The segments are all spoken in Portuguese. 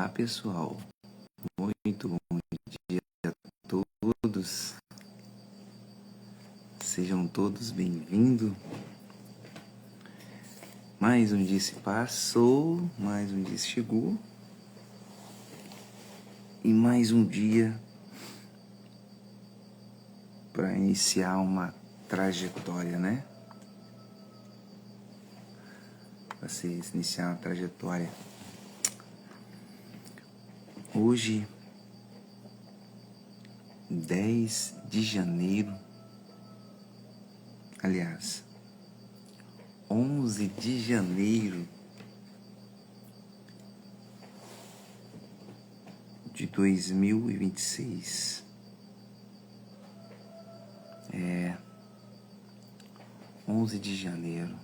Olá pessoal, muito bom dia a todos, sejam todos bem-vindos. Mais um dia se passou, mais um dia chegou e mais um dia para iniciar uma trajetória, né? Para se iniciar uma trajetória. Hoje, 10 de janeiro, aliás, 11 de janeiro de 2026. 11 de janeiro.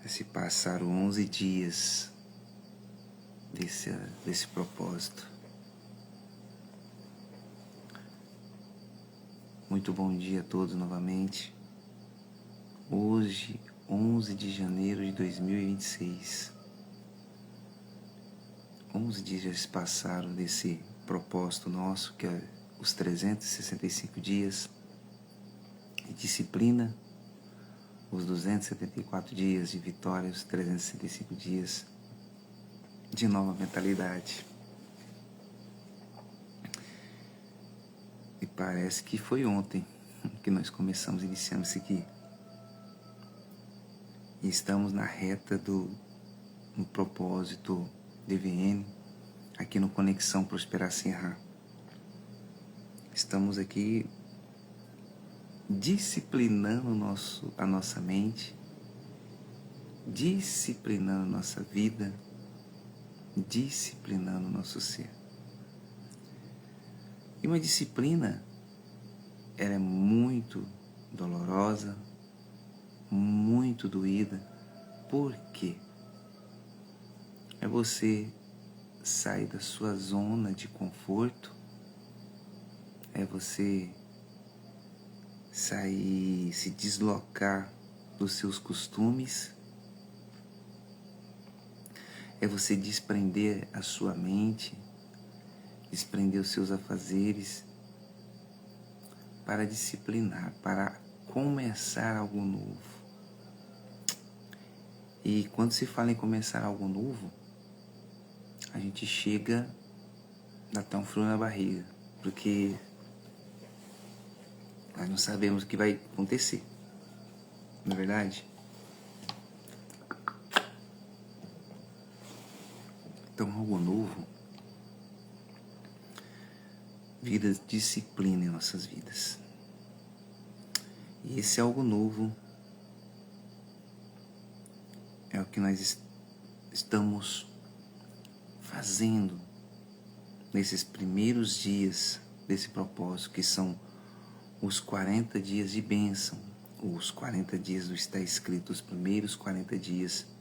Se passaram 11 dias desse propósito. Muito bom dia a todos novamente. Hoje, 11 de janeiro de 2026. 11 dias já se passaram desse propósito nosso, que é os 365 dias de disciplina, os 274 dias de vitória, os 365 dias de nova mentalidade. E parece que foi ontem que nós iniciamos isso aqui. E estamos na reta no propósito DVN, aqui no Conexão Prosperar Sem Errar. Estamos aqui disciplinando a nossa mente, disciplinando a nossa vida, disciplinando o nosso ser. E uma disciplina, ela é muito dolorosa, muito doída. Por quê? É você sair da sua zona de conforto, é você sair, se deslocar dos seus costumes, é você desprender a sua mente, desprender os seus afazeres para disciplinar, para começar algo novo. E quando se fala em começar algo novo, a gente chega, dá até um frio na barriga, porque nós não sabemos o que vai acontecer, não é verdade? Então, algo novo vira disciplina em nossas vidas. E esse algo novo é o que nós estamos fazendo nesses primeiros dias desse propósito, que são os 40 dias de bênção, os 40 dias do está escrito, os primeiros 40 dias.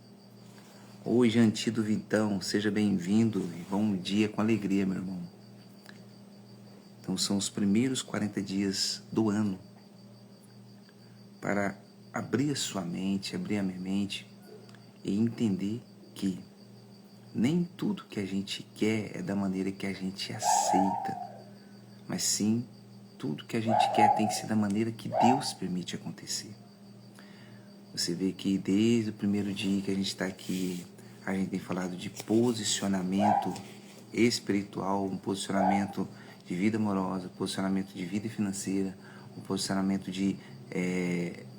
Hoje, Antídoto Vitão, seja bem-vindo e bom dia com alegria, meu irmão. Então, são os primeiros 40 dias do ano para abrir a sua mente, abrir a minha mente e entender que nem tudo que a gente quer é da maneira que a gente aceita, mas sim, tudo que a gente quer tem que ser da maneira que Deus permite acontecer. Você vê que desde o primeiro dia que a gente está aqui, a gente tem falado de posicionamento espiritual, um posicionamento de vida amorosa, posicionamento de vida financeira, um posicionamento de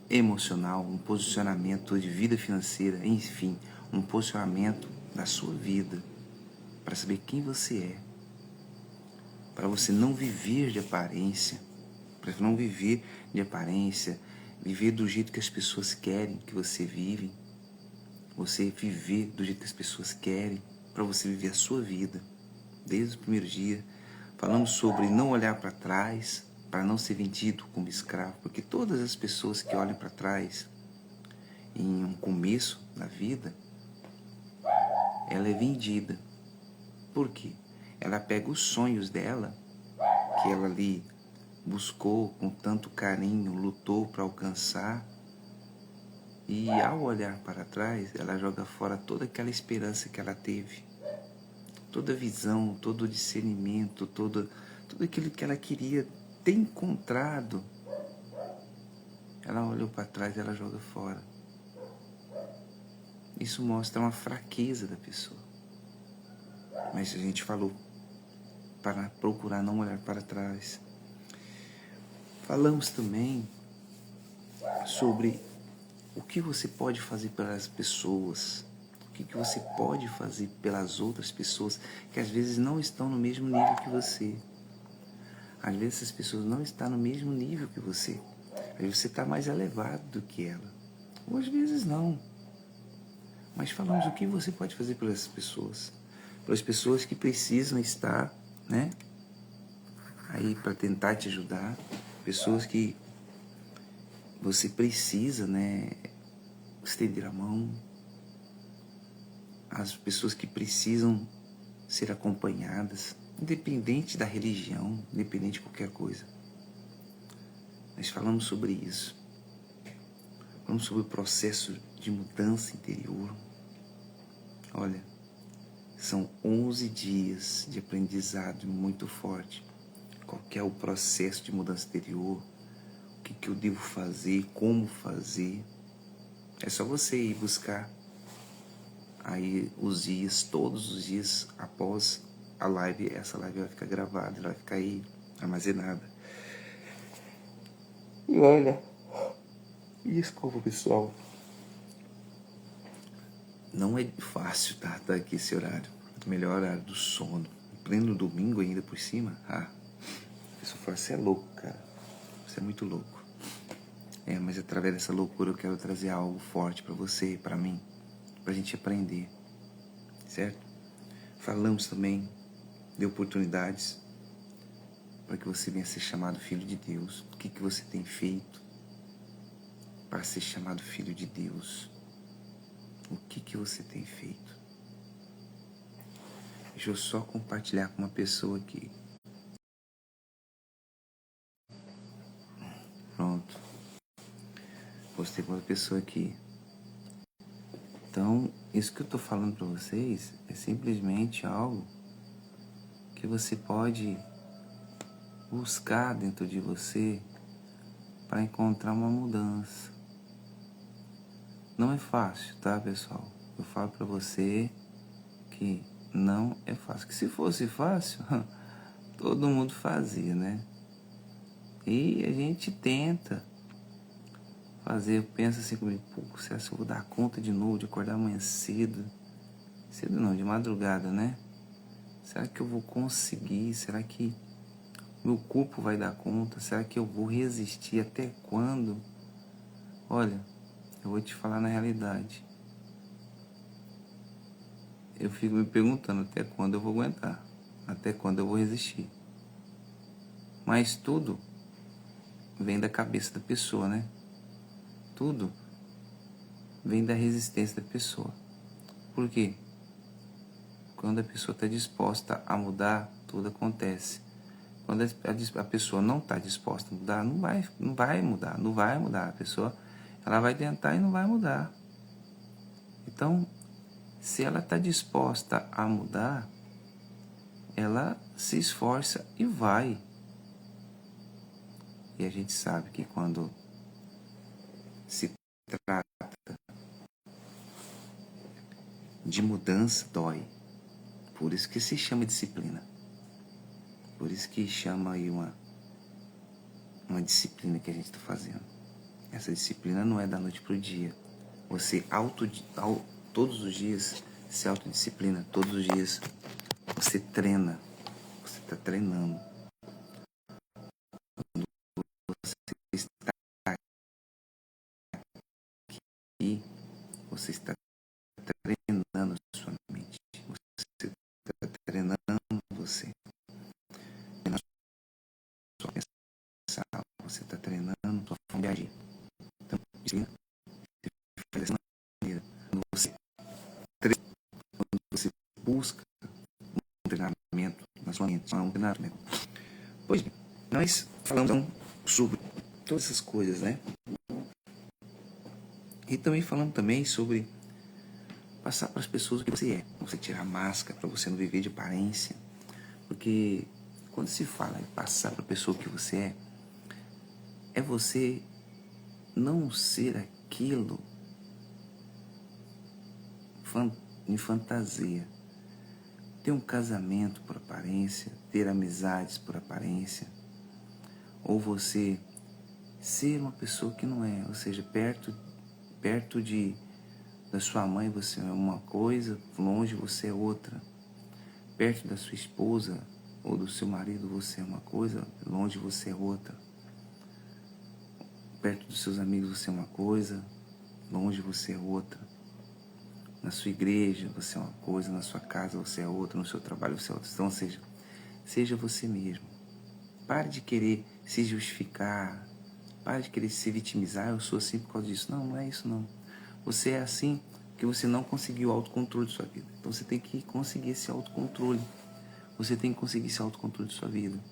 emocional, um posicionamento de vida financeira, enfim, um posicionamento da sua vida, para saber quem você é, para você não viver de aparência, viver do jeito que as pessoas querem que você vive, você viver do jeito que as pessoas querem, para você viver a sua vida. Desde o primeiro dia, falamos sobre não olhar para trás, para não ser vendido como escravo, porque todas as pessoas que olham para trás em um começo da vida, ela é vendida. Por quê? Ela pega os sonhos dela, que ela ali buscou com tanto carinho, lutou para alcançar, E ao olhar para trás, ela joga fora toda aquela esperança que ela teve, toda a visão, todo o discernimento, tudo aquilo que ela queria ter encontrado. Ela olhou para trás e ela joga fora. Isso mostra uma fraqueza da pessoa. Mas a gente falou para procurar não olhar para trás. Falamos também sobre o que você pode fazer pelas pessoas, o que você pode fazer pelas outras pessoas que às vezes não estão no mesmo nível que você. Às vezes essas pessoas não estão no mesmo nível que você. Às vezes você está mais elevado do que ela. Ou às vezes não. Mas falamos o que você pode fazer pelas pessoas. Pelas pessoas que precisam estar, né, aí para tentar te ajudar. Pessoas que você precisa, né, estender a mão. As pessoas que precisam ser acompanhadas, independente da religião, independente de qualquer coisa. Nós falamos sobre isso. Falamos sobre o processo de mudança interior. Olha, são 11 dias de aprendizado muito forte. Qual que é o processo de mudança interior? O que eu devo fazer? Como fazer? É só você ir buscar aí os dias, todos os dias após a live. Essa live vai ficar gravada, ela vai ficar aí armazenada. E olha, desculpa pessoal, não é fácil tá aqui esse horário, melhor horário do sono, pleno domingo ainda por cima. Pessoal fala, você é louco, cara, você é muito louco. Mas através dessa loucura eu quero trazer algo forte para você, para mim, pra gente aprender, certo? Falamos também de oportunidades para que você venha ser chamado filho de Deus. O que você tem feito para ser chamado filho de Deus? O que você tem feito? Deixa eu só compartilhar com uma pessoa aqui. Pronto. Postei com uma pessoa aqui. Então, isso que eu estou falando para vocês é simplesmente algo que você pode buscar dentro de você para encontrar uma mudança. Não é fácil, tá, pessoal? Eu falo para você que não é fácil. Que se fosse fácil, todo mundo fazia, né? E a gente tenta fazer, eu penso assim comigo, pô, será que eu vou dar conta de novo de acordar amanhã cedo? Cedo não, de madrugada, né? Será que eu vou conseguir? Será que meu corpo vai dar conta? Será que eu vou resistir até quando? Olha, eu vou te falar na realidade. Eu fico me perguntando até quando eu vou aguentar, até quando eu vou resistir. Mas tudo vem da cabeça da pessoa, né? Tudo vem da resistência da pessoa. Por quê? Quando a pessoa está disposta a mudar, tudo acontece. Quando a pessoa não está disposta a mudar, não vai mudar. A pessoa, ela vai tentar e não vai mudar. Então, se ela está disposta a mudar, ela se esforça e vai. E a gente sabe que quando se trata de mudança, dói. Por isso que se chama disciplina. Por isso que chama aí uma disciplina que a gente está fazendo. Essa disciplina não é da noite para o dia. Você todos os dias se autodisciplina. Todos os dias você treina. Você está treinando. Você está aqui. Você está treinando a sua mente. Você está treinando você. Você está treinando a sua forma de agir. Então, disciplina você faz dessa maneira. Quando você busca um treinamento na sua mente, um treinamento. Pois bem, nós falamos então sobre todas essas coisas, né? E também falando também sobre passar para as pessoas o que você é. Você tirar a máscara para você não viver de aparência. Porque quando se fala em passar para a pessoa o que você é você não ser aquilo em fantasia. Ter um casamento por aparência, ter amizades por aparência, ou você ser uma pessoa que não é, ou seja, perto da sua mãe você é uma coisa, longe você é outra. Perto da sua esposa ou do seu marido você é uma coisa, longe você é outra. Perto dos seus amigos você é uma coisa, longe você é outra. Na sua igreja você é uma coisa, na sua casa você é outra, no seu trabalho você é outra. Então, seja você mesmo. Pare de querer se justificar, pare de querer se vitimizar. Eu sou assim por causa disso. Não, não é isso não. Você é assim porque você não conseguiu o autocontrole de sua vida. Então você tem que conseguir esse autocontrole. Você tem que conseguir esse autocontrole de sua vida.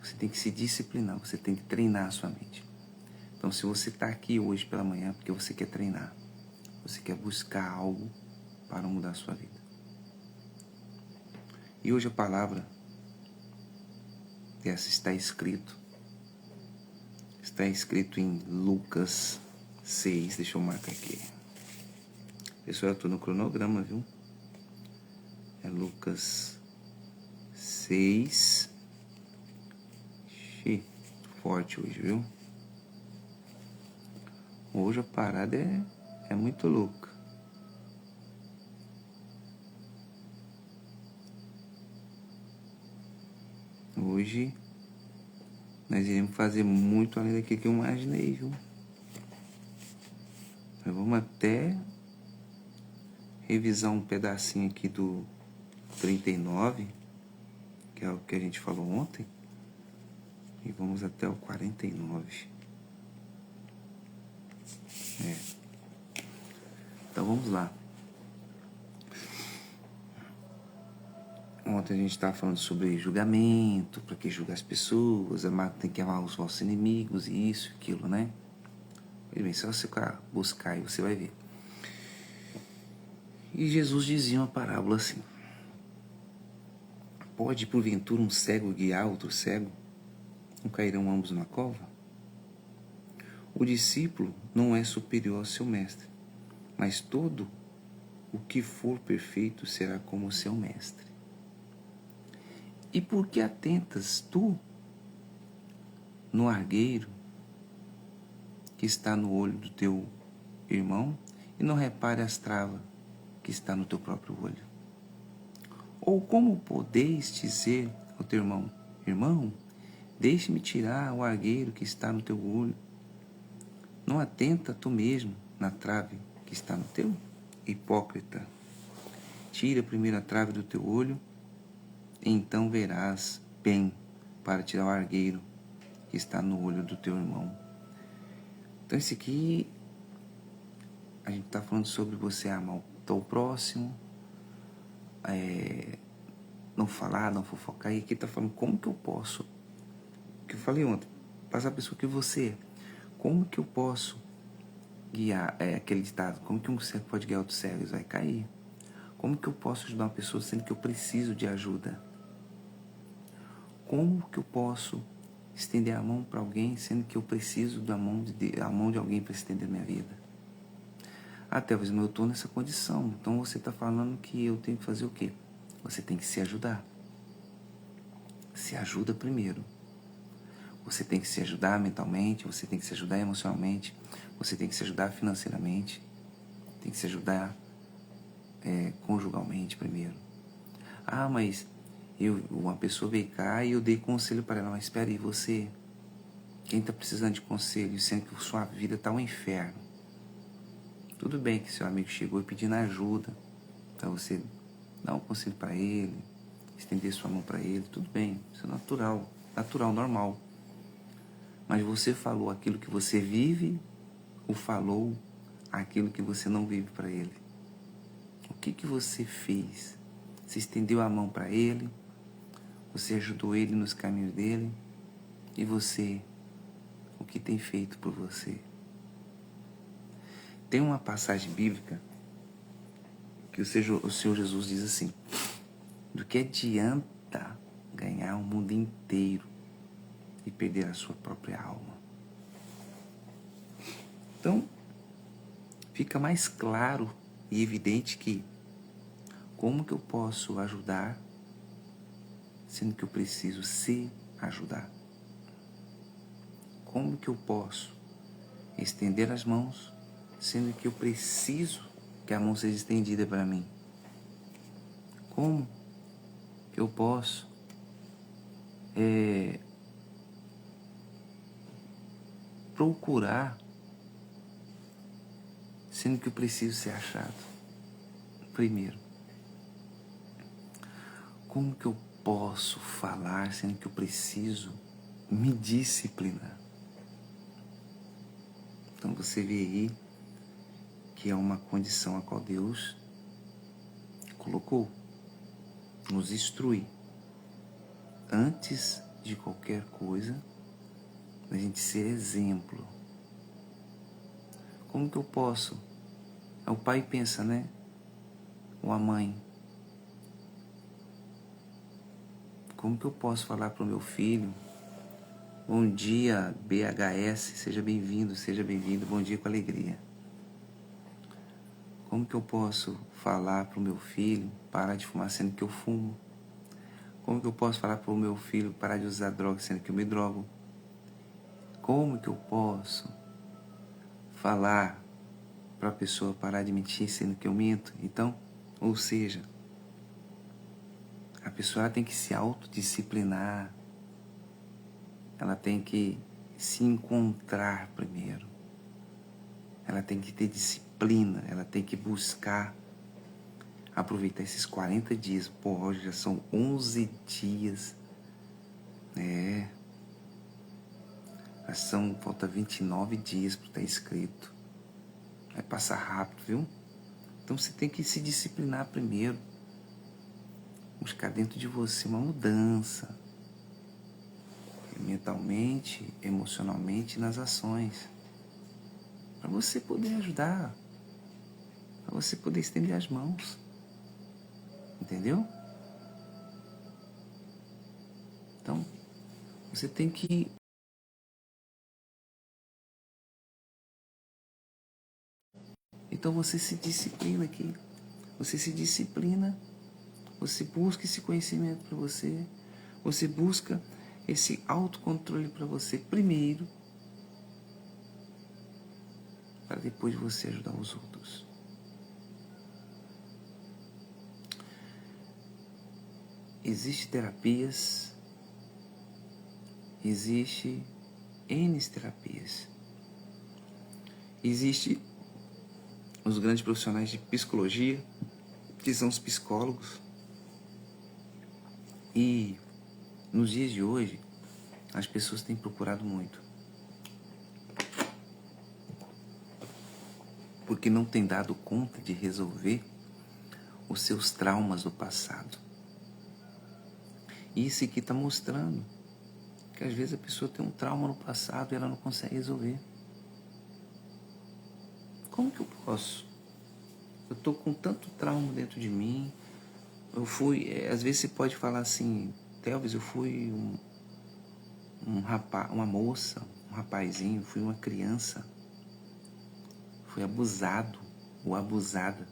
Você tem que se disciplinar, você tem que treinar a sua mente. Então se você está aqui hoje pela manhã, é porque você quer treinar. Você quer buscar algo para mudar a sua vida. E hoje a palavra dessa está escrito em Lucas 6. Deixa eu marcar aqui. Pessoal, eu estou no cronograma, viu? É Lucas 6. Forte hoje, viu? Hoje a parada é muito louca. Hoje nós iremos fazer muito além daquilo que eu imaginei, viu? Nós vamos até revisar um pedacinho aqui do 39, que é o que a gente falou ontem, e vamos até o 49. Então vamos lá. Ontem a gente estava falando sobre julgamento, para que julgar as pessoas, tem que amar os vossos inimigos, e isso, aquilo, né? Pois bem, se você buscar aí, você vai ver. E Jesus dizia uma parábola assim: pode porventura um cego guiar outro cego? Não cairão ambos na cova? O discípulo não é superior ao seu mestre, mas todo o que for perfeito será como o seu mestre. E por que atentas tu no argueiro que está no olho do teu irmão e não repare as travas que está no teu próprio olho? Ou como podeis dizer ao teu irmão: irmão, deixe-me tirar o argueiro que está no teu olho? Não atenta tu mesmo na trave que está no teu? Hipócrita, tira primeiro a trave do teu olho, e então verás bem para tirar o argueiro que está no olho do teu irmão. Então esse aqui, a gente está falando sobre você amar o próximo, não falar, não fofocar. E aqui está falando como que eu posso, que eu falei ontem, passar a pessoa que você é. Como que eu posso guiar, aquele ditado, como que um cego pode guiar outro cego? Ele vai cair. Como que eu posso ajudar uma pessoa sendo que eu preciso de ajuda? Como que eu posso estender a mão para alguém sendo que eu preciso da mão de alguém para estender a minha vida? Até talvez eu estou nessa condição, então você está falando que eu tenho que fazer o quê? Você tem que se ajudar. Se ajuda primeiro. Você tem que se ajudar mentalmente, você tem que se ajudar emocionalmente, você tem que se ajudar financeiramente, tem que se ajudar conjugalmente primeiro. Ah, mas uma pessoa veio cá e eu dei conselho para ela, mas espera aí, você, quem está precisando de conselho, sendo que sua vida está um inferno? Tudo bem que seu amigo chegou pedindo ajuda para você dar um conselho para ele, estender sua mão para ele, tudo bem, isso é natural, normal. Mas você falou aquilo que você vive ou falou aquilo que você não vive para ele? O que você fez? Você estendeu a mão para ele? Você ajudou ele nos caminhos dele? E você, o que tem feito por você? Tem uma passagem bíblica que o Senhor Jesus diz assim: do que adianta ganhar o mundo inteiro e perder a sua própria alma? Então, fica mais claro e evidente que como que eu posso ajudar, sendo que eu preciso se ajudar? Como que eu posso estender as mãos, sendo que eu preciso que a mão seja estendida para mim? Como que eu posso procurar, sendo que eu preciso ser achado? Primeiro, como que eu posso falar, sendo que eu preciso me disciplinar? Então você vê aí que é uma condição a qual Deus colocou, nos instrui. Antes de qualquer coisa, a gente ser exemplo. Como que eu posso? O pai pensa, né? Ou a mãe. Como que eu posso falar para o meu filho: bom dia, BHS, seja bem-vindo, bom dia com alegria? Como que eu posso falar para o meu filho parar de fumar sendo que eu fumo? Como que eu posso falar para o meu filho parar de usar droga sendo que eu me drogo? Como que eu posso falar para a pessoa parar de mentir sendo que eu minto? Então, ou seja, a pessoa tem que se autodisciplinar, ela tem que se encontrar primeiro, ela tem que ter disciplina, ela tem que buscar aproveitar esses 40 dias. Pô, hoje já são 11 dias, falta 29 dias para estar escrito. Vai passar rápido, viu? Então você tem que se disciplinar primeiro, buscar dentro de você uma mudança, mentalmente, emocionalmente, nas ações, para você poder ajudar, para você poder estender as mãos, entendeu? Então, você tem que Então você se disciplina aqui. Você se disciplina, você busca esse conhecimento para você, você busca esse autocontrole para você primeiro, para depois você ajudar os outros. Existem terapias, existe N terapias. Existe os grandes profissionais de psicologia, que são os psicólogos. E nos dias de hoje, as pessoas têm procurado muito, porque não têm dado conta de resolver os seus traumas do passado. E isso aqui está mostrando que às vezes a pessoa tem um trauma no passado e ela não consegue resolver. Como que eu posso? Eu estou com tanto trauma dentro de mim. Eu fui, às vezes você pode falar assim: Telvis, eu fui um rapaz, uma moça, um rapazinho, fui uma criança, fui abusado ou abusada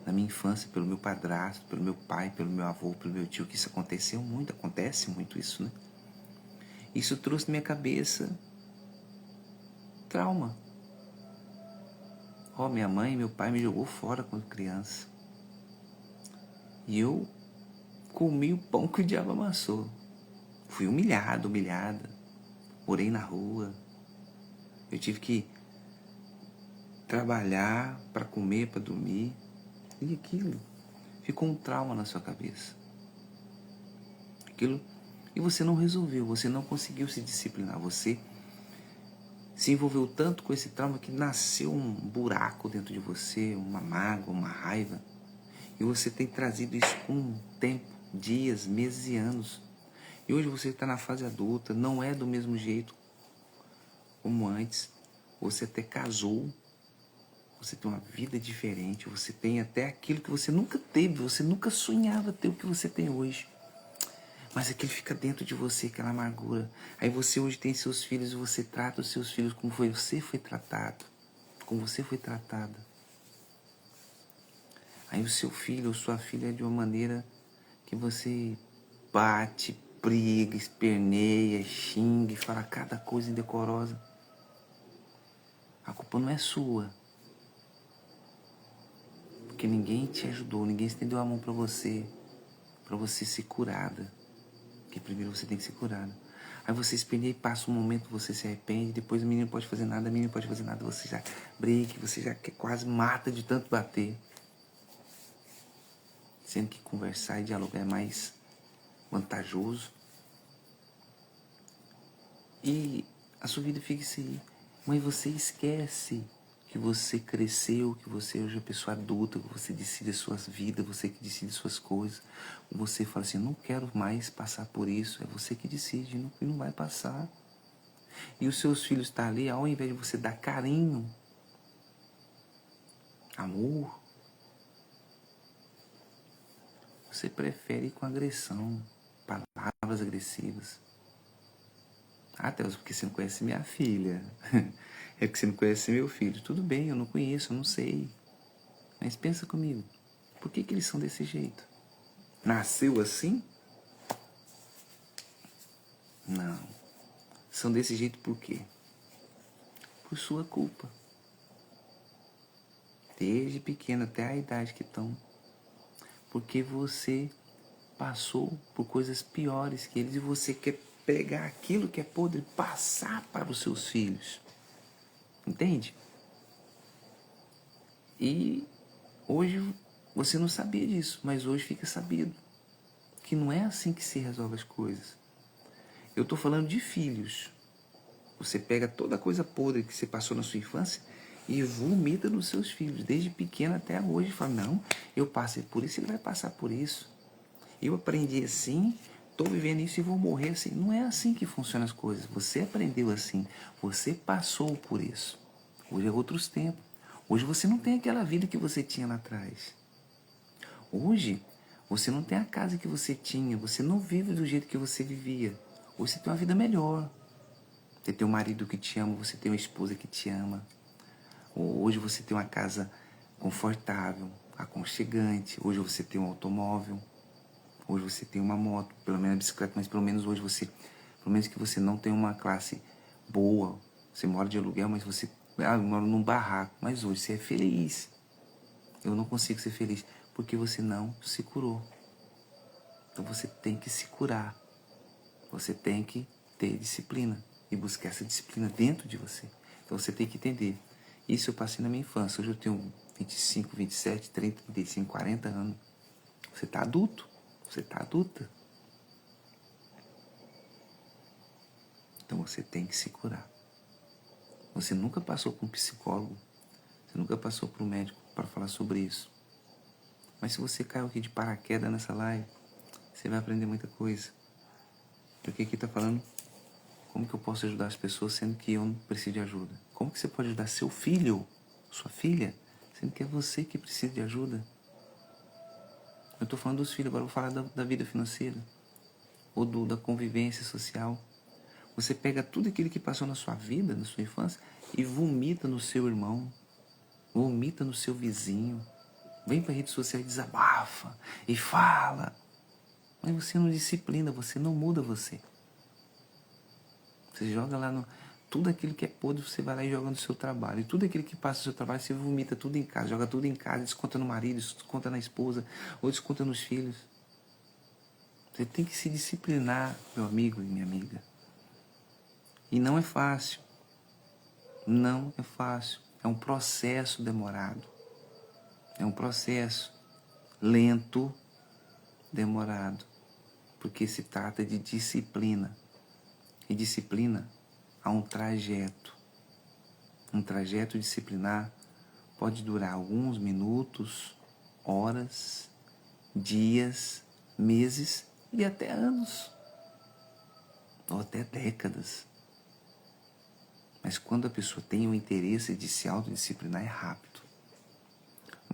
na minha infância pelo meu padrasto, pelo meu pai, pelo meu avô, pelo meu tio, que isso aconteceu muito, acontece muito isso, né? Isso trouxe na minha cabeça trauma. Minha mãe e meu pai me jogou fora quando criança. E eu comi o pão que o diabo amassou. Fui humilhada. Morei na rua. Eu tive que trabalhar para comer, para dormir. E aquilo ficou um trauma na sua cabeça. E você não resolveu, você não conseguiu se disciplinar. Você se envolveu tanto com esse trauma que nasceu um buraco dentro de você, uma mágoa, uma raiva. E você tem trazido isso com o tempo, dias, meses e anos. E hoje você está na fase adulta, não é do mesmo jeito como antes. Você até casou, você tem uma vida diferente, você tem até aquilo que você nunca teve, você nunca sonhava ter o que você tem hoje. Mas aquilo fica dentro de você, aquela amargura. Aí você hoje tem seus filhos e você trata os seus filhos como você foi tratado, como você foi tratada. Aí o seu filho ou sua filha é de uma maneira que você bate, briga, esperneia, xinga e fala cada coisa indecorosa. A culpa não é sua. Porque ninguém te ajudou, ninguém estendeu a mão para você ser curada. Porque primeiro você tem que ser curada. Aí você esperneia e passa um momento, você se arrepende, depois o menino não pode fazer nada, a menina não pode fazer nada, você já briga, você já quase mata de tanto bater. Sendo que conversar e dialogar é mais vantajoso. E a sua vida fica assim. Mas você esquece que você cresceu, que você hoje é pessoa adulta, que você decide as suas vidas, você que decide suas coisas. Você fala assim, não quero mais passar por isso. É você que decide e não vai passar. E os seus filhos estão ali, ao invés de você dar carinho, amor, você prefere ir com agressão, palavras agressivas. Ah, Deus, porque você não conhece minha filha. É porque você não conhece meu filho. Tudo bem, eu não conheço, eu não sei. Mas pensa comigo, por que eles são desse jeito? Nasceu assim? Não. São desse jeito por quê? Por sua culpa. Desde pequeno até a idade que estão. Porque você passou por coisas piores que eles e você quer pegar aquilo que é podre e passar para os seus filhos. Entende? E hoje você não sabia disso, mas hoje fica sabido que não é assim que se resolve as coisas. Eu estou falando de filhos. Você pega toda a coisa podre que você passou na sua infância e vomita nos seus filhos, desde pequeno até hoje. Fala, não, eu passei por isso, ele vai passar por isso. Eu aprendi assim, estou vivendo isso e vou morrer assim. Não é assim que funcionam as coisas. Você aprendeu assim, você passou por isso. Hoje é outros tempos. Hoje você não tem aquela vida que você tinha lá atrás. Hoje você não tem a casa que você tinha, você não vive do jeito que você vivia. Hoje você tem uma vida melhor. Você tem um marido que te ama, você tem uma esposa que te ama. Hoje você tem uma casa confortável, aconchegante. Hoje você tem um automóvel. Hoje você tem uma moto, pelo menos bicicleta, mas pelo menos hoje você, pelo menos que você não tem uma classe boa. Você mora de aluguel, mas você mora num barraco. Mas hoje você é feliz. Eu não consigo ser feliz porque você não se curou. Então você tem que se curar. Você tem que ter disciplina e buscar essa disciplina dentro de você. Então você tem que entender. Isso eu passei na minha infância. Hoje eu tenho 25, 27, 30, 35, 40 anos. Você está adulto. Você está adulta. Então você tem que se curar. Você nunca passou por um psicólogo. Você nunca passou por um médico para falar sobre isso. Mas se você caiu aqui de paraquedas nessa live, você vai aprender muita coisa. Porque aqui está falando como que eu posso ajudar as pessoas sendo que eu não preciso de ajuda. Como que você pode ajudar seu filho, sua filha, sendo que é você que precisa de ajuda. Eu estou falando dos filhos, agora eu vou falar da vida financeira. Ou da convivência social. Você pega tudo aquilo que passou na sua vida, na sua infância, e vomita no seu irmão. Vomita no seu vizinho. Vem para a rede social e desabafa. E fala. Mas você não disciplina, você não muda você. Você joga lá no... Tudo aquilo que é podre, você vai lá e joga no seu trabalho. E tudo aquilo que passa no seu trabalho, você vomita tudo em casa. Joga tudo em casa, desconta no marido, desconta na esposa, ou desconta nos filhos. Você tem que se disciplinar, meu amigo e minha amiga. E não é fácil. Não é fácil. É um processo demorado. É um processo lento, demorado. Porque se trata de disciplina. E disciplina há um trajeto. Um trajeto disciplinar pode durar alguns minutos, horas, dias, meses e até anos. Ou até décadas. Mas quando a pessoa tem o interesse de se autodisciplinar, é rápido.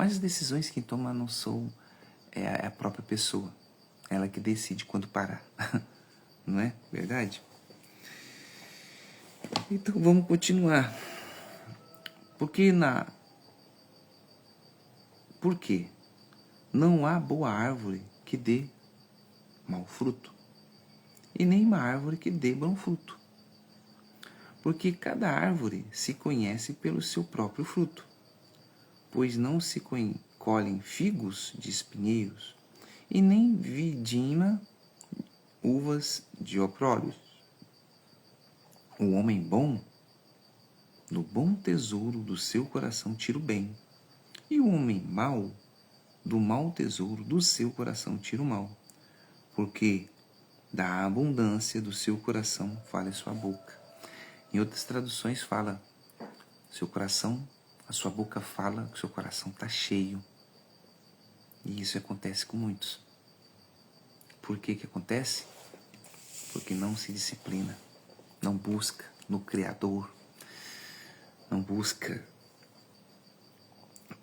Mas as decisões quem toma não são a própria pessoa. Ela que decide quando parar. Não é verdade? Então vamos continuar. Por quê? Não há boa árvore que dê mau fruto, e nem má árvore que dê bom fruto. Porque cada árvore se conhece pelo seu próprio fruto, pois não se colhem figos de espinheiros, e nem vidima uvas de oprólios. O homem bom, do bom tesouro do seu coração tira o bem, e o homem mau, do mau tesouro do seu coração tira o mal, porque da abundância do seu coração fala a sua boca. Em outras traduções fala, seu coração, a sua boca fala que o seu coração está cheio. E isso acontece com muitos. Por que acontece? Porque não se disciplina, não busca no Criador, não busca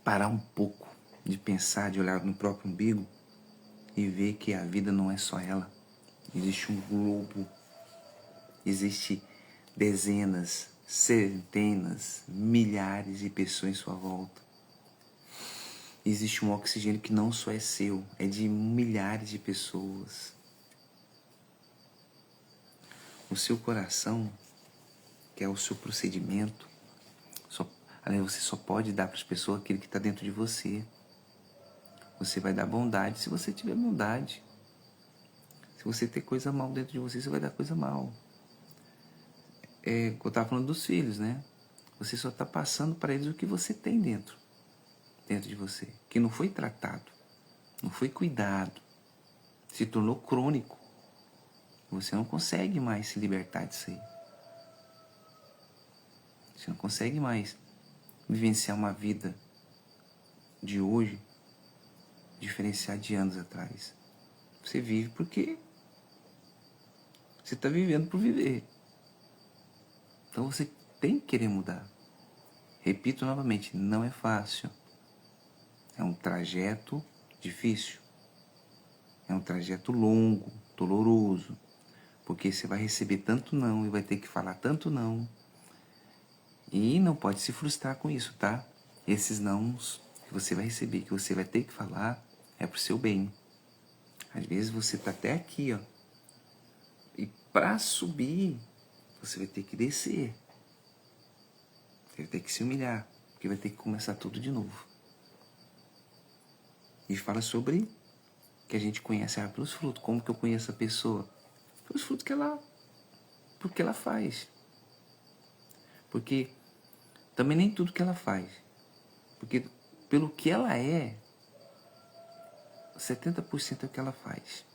parar um pouco de pensar, de olhar no próprio umbigo e ver que a vida não é só ela. Existe um globo, existe dezenas, centenas, milhares de pessoas em sua volta. Existe um oxigênio que não só é seu, é de milhares de pessoas. O seu coração, que é o seu procedimento, você só pode dar para as pessoas aquilo que está dentro de você. Você vai dar bondade se você tiver bondade. Se você ter coisa mal dentro de você, você vai dar coisa mal. Eu estava falando dos filhos, né? Você só está passando para eles o que você tem dentro de você, que não foi tratado, não foi cuidado, se tornou crônico. Você não consegue mais se libertar disso aí. Você não consegue mais vivenciar uma vida de hoje diferenciar de anos atrás. Você vive porque você está vivendo por viver. Então você tem que querer mudar. Repito novamente, não é fácil. É um trajeto difícil. É um trajeto longo, doloroso. Porque você vai receber tanto não e vai ter que falar tanto não. E não pode se frustrar com isso, tá? Esses nãos que você vai receber, que você vai ter que falar, é pro seu bem. Às vezes você tá até aqui, ó. E para subir, você vai ter que descer. Você vai ter que se humilhar, porque vai ter que começar tudo de novo. E fala sobre que a gente conhece ela pelos frutos. Como que eu conheço a pessoa? Pelos frutos porque ela faz. Porque também nem tudo que ela faz. Porque pelo que ela é, 70% é o que ela faz.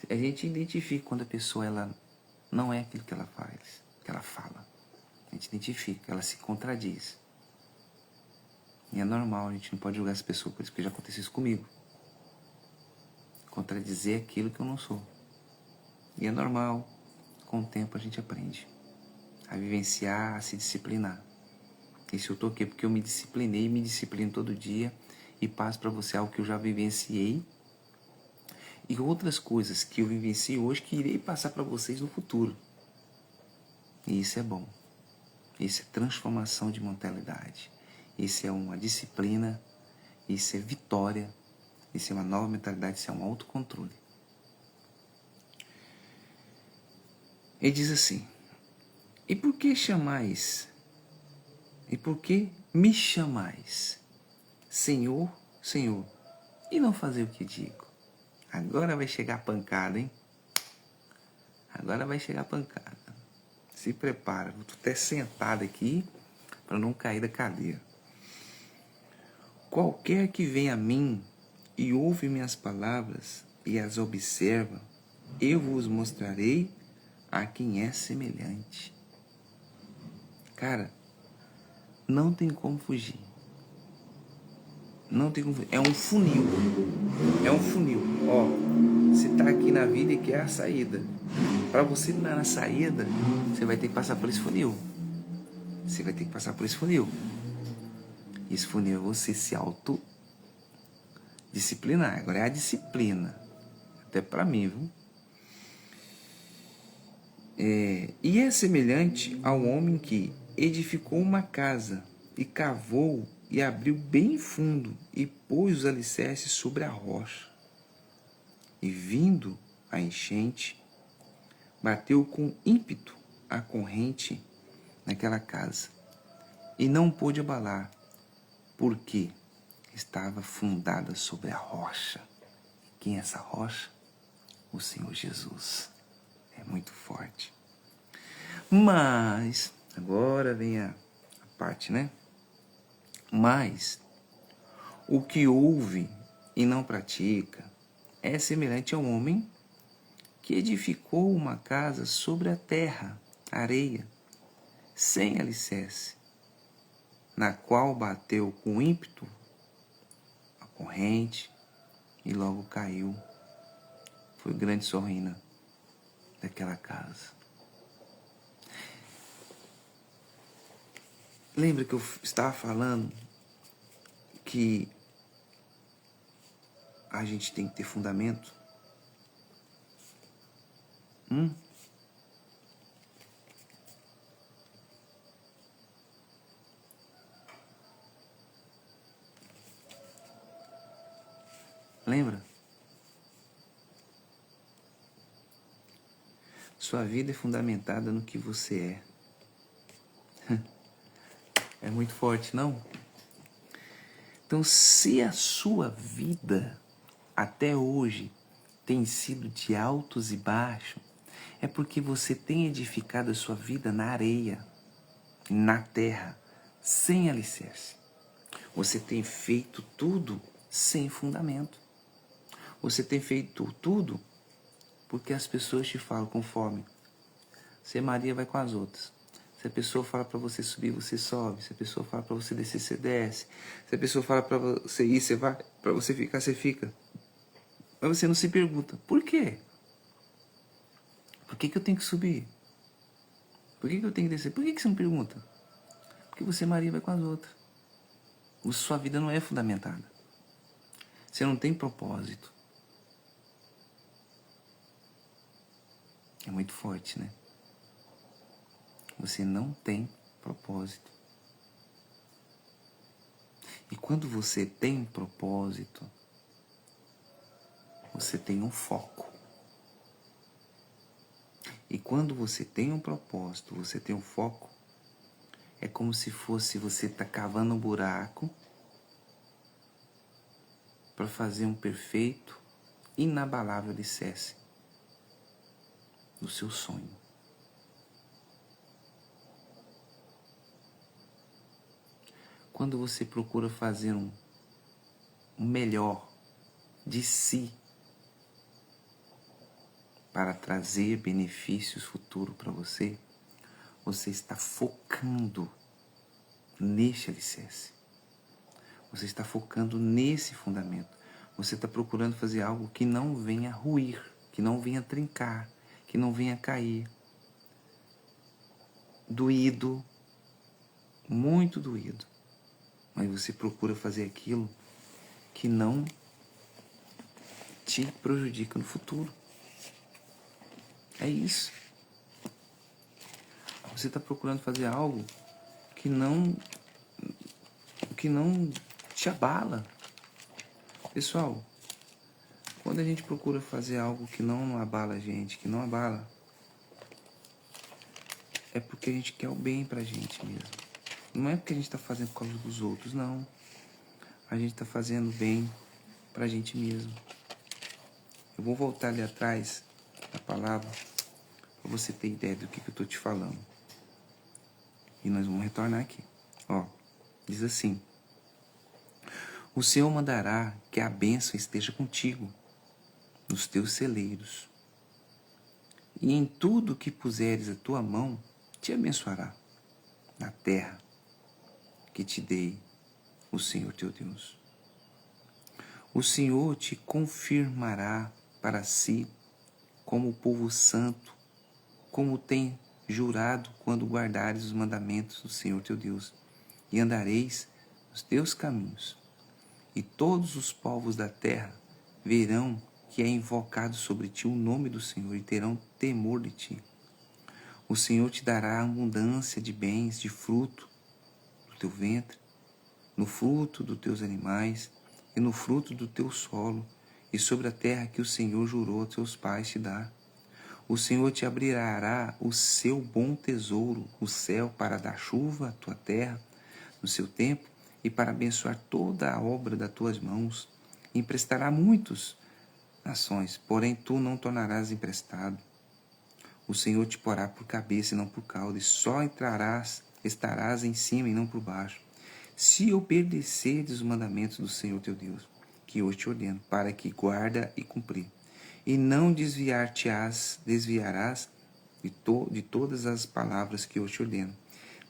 A gente identifica quando a pessoa ela não é aquilo que ela faz, que ela fala. A gente identifica, ela se contradiz. E é normal, a gente não pode julgar essa pessoa por isso, porque já aconteceu isso comigo. Contradizer aquilo que eu não sou. E é normal, com o tempo a gente aprende a vivenciar, a se disciplinar. E se eu tô aqui porque eu me disciplinei, me disciplino todo dia e passo para você algo que eu já vivenciei e outras coisas que eu vivenciei hoje que irei passar para vocês no futuro. E isso é bom. Isso é transformação de mentalidade. Isso é uma disciplina. Isso é vitória. Isso é uma nova mentalidade. Isso é um autocontrole. Ele diz assim: e por que chamais? E por que me chamais? Senhor, Senhor, e não fazer o que digo? Agora vai chegar a pancada, hein? Agora vai chegar a pancada. Se prepara, vou até sentado aqui para não cair da cadeira. Qualquer que vem a mim e ouve minhas palavras e as observa, eu vos mostrarei a quem é semelhante. Cara, não tem como fugir. Não tem como fugir. É um funil. É um funil. Ó, você tá aqui na vida e quer a saída. Para você estar na saída, você vai ter que passar por esse funil. Você vai ter que passar por esse funil. Isso foi você se autodisciplinar. Agora é a disciplina. Até para mim, viu? E é semelhante ao homem que edificou uma casa e cavou e abriu bem fundo e pôs os alicerces sobre a rocha. E vindo a enchente, bateu com ímpeto a corrente naquela casa e não pôde abalar, porque estava fundada sobre a rocha. Quem é essa rocha? O Senhor Jesus. É muito forte. Mas, agora vem a parte, né? Mas, o que ouve e não pratica é semelhante a um homem que edificou uma casa sobre a terra, areia, sem alicerce, na qual bateu com ímpeto a corrente e logo caiu. Foi grande sorrina daquela casa. Lembra que eu estava falando que a gente tem que ter fundamento? Lembra? Sua vida é fundamentada no que você é. É muito forte, não? Então, se a sua vida até hoje tem sido de altos e baixos, é porque você tem edificado a sua vida na areia, na terra, sem alicerce. Você tem feito tudo sem fundamento. Você tem feito tudo porque as pessoas te falam conforme. Você, Maria, vai com as outras. Se a pessoa fala para você subir, você sobe. Se a pessoa fala para você descer, você desce. Se a pessoa fala para você ir, você vai. Para você ficar, você fica. Mas você não se pergunta, por quê? Por que eu tenho que subir? Por que eu tenho que descer? Por que você não pergunta? Porque você, Maria, vai com as outras. Sua vida não é fundamentada. Você não tem propósito. É muito forte, né? Você não tem propósito. E quando você tem propósito, você tem um foco. E quando você tem um propósito, você tem um foco, é como se fosse você tá cavando um buraco para fazer um perfeito, inabalável alicerce do seu sonho. Quando você procura fazer um melhor de si para trazer benefícios futuros para você, você está focando neste alicerce. Você está focando nesse fundamento. Você está procurando fazer algo que não venha ruir, que não venha trincar, que não venha cair. Doído, muito doído. Mas você procura fazer aquilo que não te prejudica no futuro. É isso. Você está procurando fazer algo que não te abala. Pessoal, quando a gente procura fazer algo que não abala a gente, que não abala, é porque a gente quer o bem pra gente mesmo. Não é porque a gente está fazendo por causa dos outros, não. A gente está fazendo bem pra gente mesmo. Eu vou voltar ali atrás da palavra para você ter ideia do que eu estou te falando. E nós vamos retornar aqui. Ó, diz assim: o Senhor mandará que a bênção esteja contigo, nos teus celeiros, e em tudo que puseres a tua mão, te abençoará, na terra que te dei o Senhor teu Deus. O Senhor te confirmará para si como povo santo, como tem jurado quando guardares os mandamentos do Senhor teu Deus, e andareis os teus caminhos, e todos os povos da terra verão que é invocado sobre ti o nome do Senhor e terão temor de ti. O Senhor te dará abundância de bens, de fruto do teu ventre, no fruto dos teus animais e no fruto do teu solo, e sobre a terra que o Senhor jurou aos teus pais te dar. O Senhor te abrirá o seu bom tesouro, o céu, para dar chuva à tua terra no seu tempo e para abençoar toda a obra das tuas mãos. Emprestará muitas nações, porém tu não tornarás emprestado. O Senhor te porá por cabeça e não por cauda, e só estarás em cima e não por baixo. Se obedecerdes os mandamentos do Senhor teu Deus, que hoje te ordeno, para que guarda e cumprir, e não desviarás de todas as palavras que hoje te ordeno,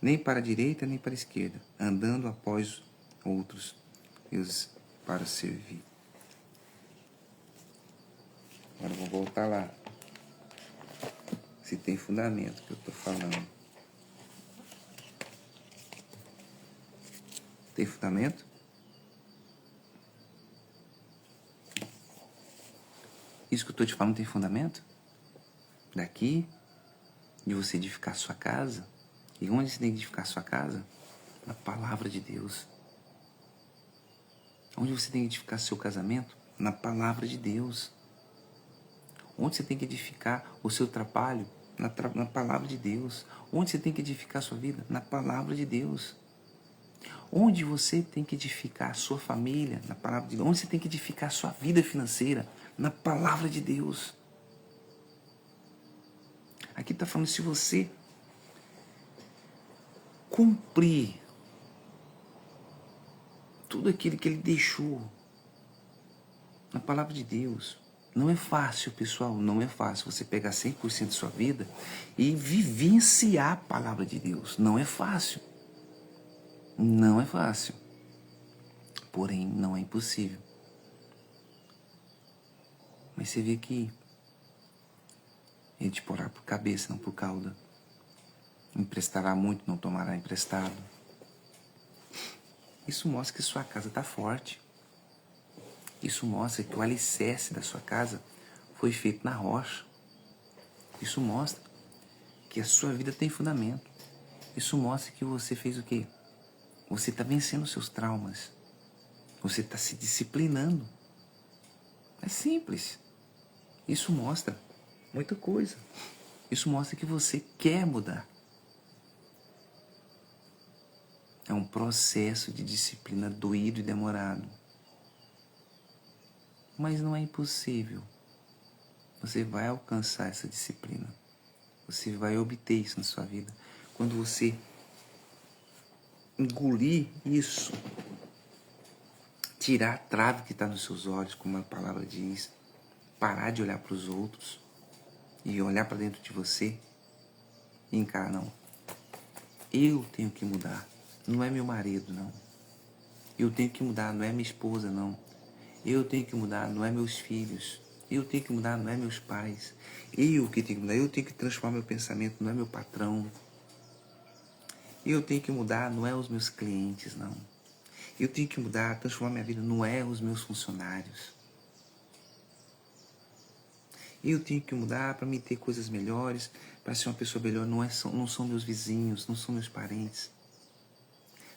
nem para a direita nem para a esquerda, andando após outros deuses para servir. Agora vou voltar lá. Se tem fundamento que eu estou falando. Tem fundamento? Isso que eu estou te falando tem fundamento? Daqui, de você edificar sua casa. E onde você tem que edificar sua casa? Na palavra de Deus. Onde você tem que edificar seu casamento? Na palavra de Deus. Onde você tem que edificar o seu trabalho? Na palavra de Deus. Onde você tem que edificar a sua vida? Na palavra de Deus. Onde você tem que edificar a sua família? Na palavra de Deus. Onde você tem que edificar a sua vida financeira? Na palavra de Deus. Aqui está falando, se você cumprir tudo aquilo que ele deixou na palavra de Deus. Não é fácil, pessoal, não é fácil você pegar 100% de sua vida e vivenciar a palavra de Deus. Não é fácil. Não é fácil. Porém, não é impossível. Mas você vê que ele te porá por cabeça, não por cauda. Emprestará muito, não tomará emprestado. Isso mostra que sua casa está forte. Isso mostra que o alicerce da sua casa foi feito na rocha. Isso mostra que a sua vida tem fundamento. Isso mostra que você fez o quê? Você está vencendo os seus traumas. Você está se disciplinando. É simples. Isso mostra muita coisa. Isso mostra que você quer mudar. É um processo de disciplina doído e demorado. Mas não é impossível. Você vai alcançar essa disciplina. Você vai obter isso na sua vida. Quando você engolir isso, tirar a trave que está nos seus olhos, como a palavra diz, parar de olhar para os outros e olhar para dentro de você e encarar, não. Eu tenho que mudar. Não é meu marido, não. Eu tenho que mudar, não é minha esposa, não. Eu tenho que mudar, não é meus filhos. Eu tenho que mudar, não é meus pais. Eu que tenho que mudar, eu tenho que transformar meu pensamento, não é meu patrão. Eu tenho que mudar, não é os meus clientes, não. Eu tenho que mudar, transformar minha vida, não é os meus funcionários. Eu tenho que mudar para me ter coisas melhores, para ser uma pessoa melhor, não são meus vizinhos, não são meus parentes.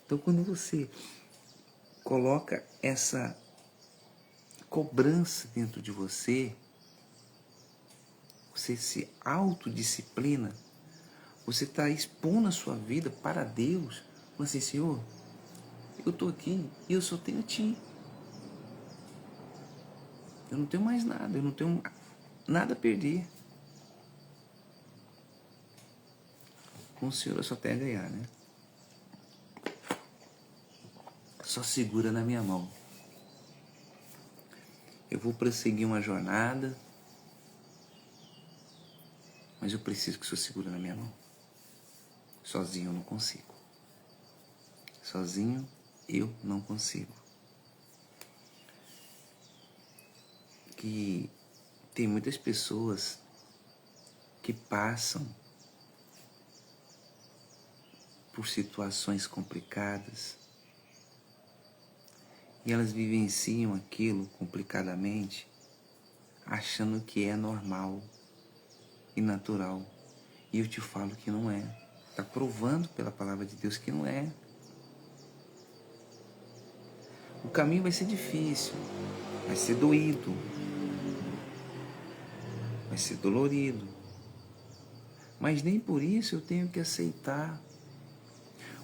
Então, quando você coloca essa cobrança dentro de você, você se autodisciplina, você está expondo a sua vida para Deus, falando assim, Senhor, eu estou aqui e eu só tenho a Ti. Eu não tenho mais nada, eu não tenho nada a perder. Com o Senhor eu só tenho a ganhar, né? Só segura na minha mão. Eu vou prosseguir uma jornada, mas eu preciso que o Senhor segure na minha mão. Sozinho eu não consigo. Sozinho eu não consigo. Que tem muitas pessoas que passam por situações complicadas E elas vivenciam aquilo complicadamente, achando que é normal e natural. E eu te falo que não é. Está provando pela palavra de Deus que não é. O caminho vai ser difícil, vai ser doído, vai ser dolorido. Mas nem por isso eu tenho que aceitar.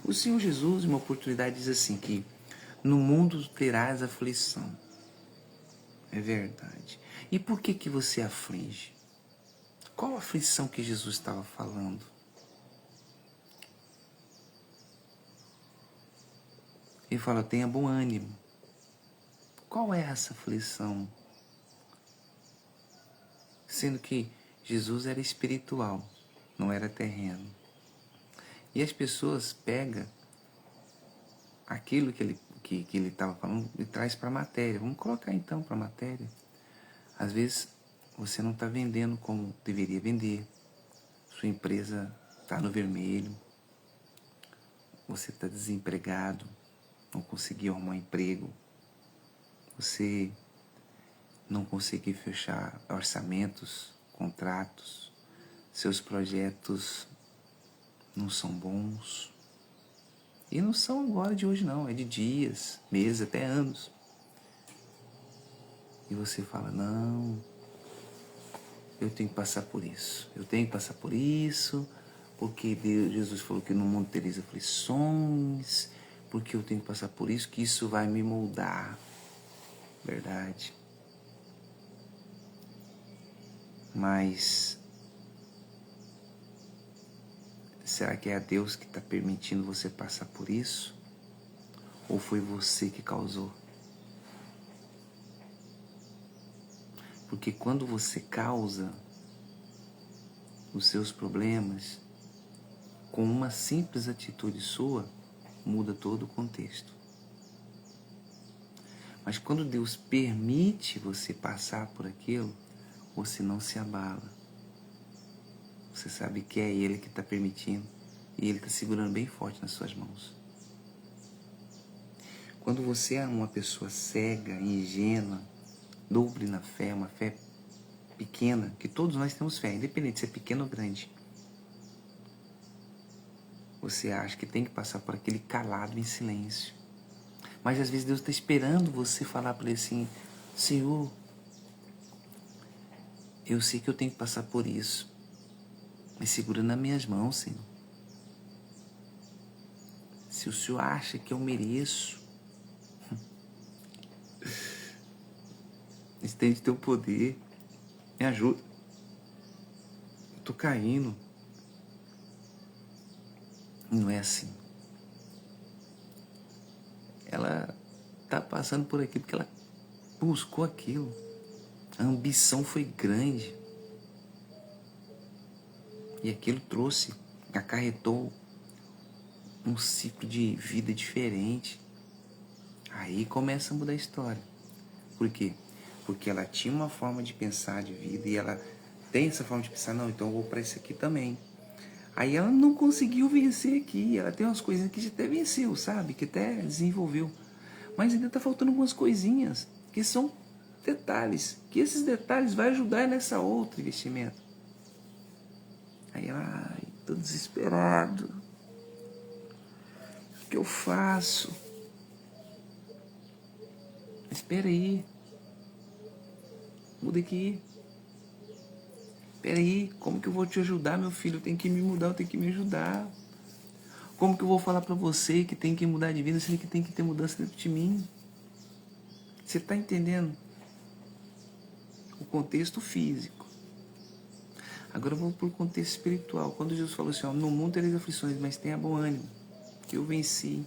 O Senhor Jesus, em uma oportunidade, diz assim que no mundo terás aflição. É verdade. E por que você aflige? Qual a aflição que Jesus estava falando? Ele fala, tenha bom ânimo. Qual é essa aflição? Sendo que Jesus era espiritual, não era terreno. E as pessoas pegam aquilo que ele estava falando e traz para a matéria. Vamos colocar então para a matéria. Às vezes você não está vendendo como deveria vender. Sua empresa está no vermelho. Você está desempregado. Não conseguiu arrumar um emprego. Você não conseguiu fechar orçamentos, contratos. Seus projetos não são bons. E não são agora de hoje não, é de dias, meses, até anos. E você fala, não, eu tenho que passar por isso. Eu tenho que passar por isso, porque Jesus falou que no mundo tereis aflições, porque eu tenho que passar por isso, que isso vai me moldar. Verdade. Mas será que é a Deus que está permitindo você passar por isso? Ou foi você que causou? Porque quando você causa os seus problemas, com uma simples atitude sua, muda todo o contexto. Mas quando Deus permite você passar por aquilo, você não se abala. Você sabe que é Ele que está permitindo e Ele está segurando bem forte nas suas mãos. Quando você é uma pessoa cega, ingênua, dobre na fé, uma fé pequena, que todos nós temos fé, independente de ser pequeno ou grande, você acha que tem que passar por aquele calado em silêncio. Mas às vezes Deus está esperando você falar para Ele assim, Senhor, eu sei que eu tenho que passar por isso, mas segura nas minhas mãos, Senhor. Se o Senhor acha que eu mereço, estende teu poder, me ajuda. Eu estou caindo. Não é assim. Ela está passando por aqui porque ela buscou aquilo. A ambição foi grande. E aquilo trouxe, acarretou um ciclo de vida diferente. Aí começa a mudar a história. Por quê? Porque ela tinha uma forma de pensar de vida e ela tem essa forma de pensar, não, então eu vou para esse aqui também. Aí ela não conseguiu vencer aqui. Ela tem umas coisinhas que até venceu, sabe? Que até desenvolveu. Mas ainda está faltando algumas coisinhas que são detalhes. Que esses detalhes vão ajudar nessa outra investimento. Aí ela, ai, tô desesperado. O que eu faço? Espera aí. Muda aqui. Espera aí, como que eu vou te ajudar, meu filho? Eu tenho que me mudar, eu tenho que me ajudar. Como que eu vou falar para você que tem que mudar de vida, sendo que tem que ter mudança dentro de mim? Você está entendendo? O contexto físico. Agora eu vou para o contexto espiritual. Quando Jesus falou assim, ó, no mundo tereis aflições, mas tenha bom ânimo, que eu venci.